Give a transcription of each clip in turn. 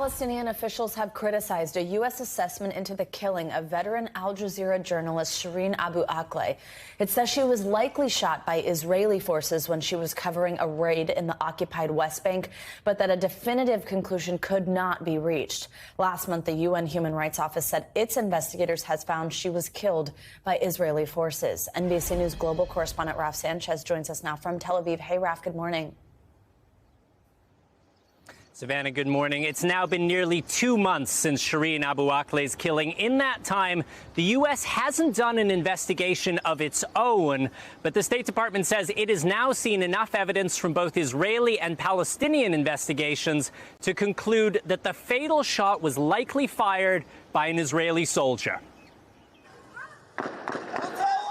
Palestinian officials have criticized a U.S. assessment into the killing of veteran Al Jazeera journalist Shireen Abu Akleh. It says she was likely shot by Israeli forces when she was covering a raid in the occupied West Bank, but that a definitive conclusion could not be reached. Last month, the UN Human Rights Office said its investigators has found she was killed by Israeli forces. NBC News global correspondent Raf Sanchez joins us now from Tel Aviv. Hey, Raf, good morning. Savannah, good morning. It's now been nearly 2 months since Shireen Abu Akleh's killing. In that time, the U.S. hasn't done an investigation of its own, but the State Department says it has now seen enough evidence from both Israeli and Palestinian investigations to conclude that the fatal shot was likely fired by an Israeli soldier.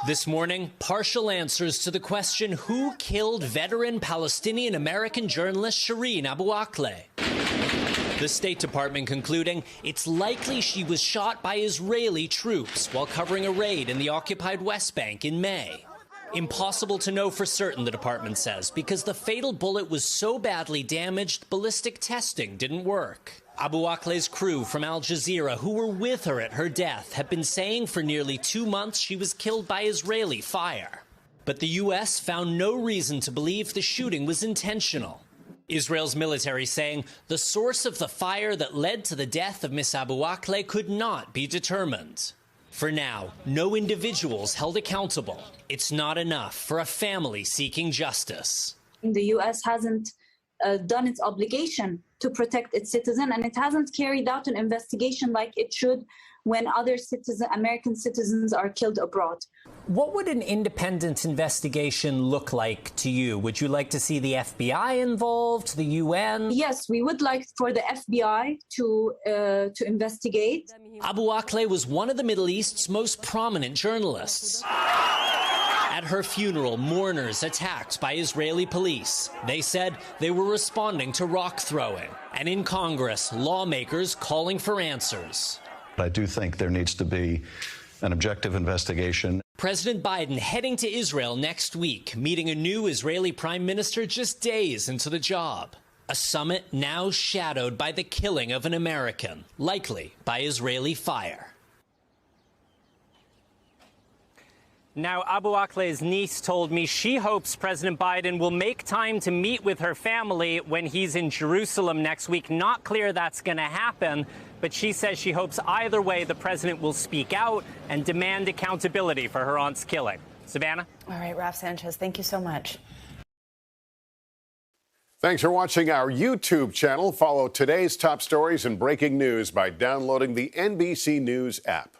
This morning, partial answers to the question who killed veteran Palestinian-American journalist Shireen Abu Akleh. The State Department concluding it's likely she was shot by Israeli troops while covering a raid in the occupied West Bank in May. Impossible to know for certain, the department says, because the fatal bullet was so badly damaged, ballistic testing didn't work. Abu Akleh's crew from Al Jazeera, who were with her at her death, have been saying for nearly 2 months she was killed by Israeli fire. But the U.S. found no reason to believe the shooting was intentional. Israel's military saying the source of the fire that led to the death of Miss Abu Akleh could not be determined. For now, no individuals held accountable. It's not enough for a family seeking justice. The U.S. hasn't done its obligation to protect its citizen, and it hasn't carried out an investigation like it should when other American citizens are killed abroad. What would an independent investigation look like to you? Would you like to see the FBI involved, the UN? Yes, we would like for the FBI to investigate. Abu Akleh was one of the Middle East's most prominent journalists. At her funeral, mourners attacked by Israeli police. They said they were responding to rock throwing. And in Congress, lawmakers calling for answers. I do think there needs to be an objective investigation. President Biden heading to Israel next week, meeting a new Israeli prime minister just days into the job. A summit now shadowed by the killing of an American, likely by Israeli fire. Now, Abu Akleh's niece told me she hopes President Biden will make time to meet with her family when he's in Jerusalem next week. Not clear that's going to happen, but she says she hopes either way the president will speak out and demand accountability for her aunt's killing. Savannah? All right, Raf Sanchez, thank you so much. Thanks for watching our YouTube channel. Follow today's top stories and breaking news by downloading the NBC News app.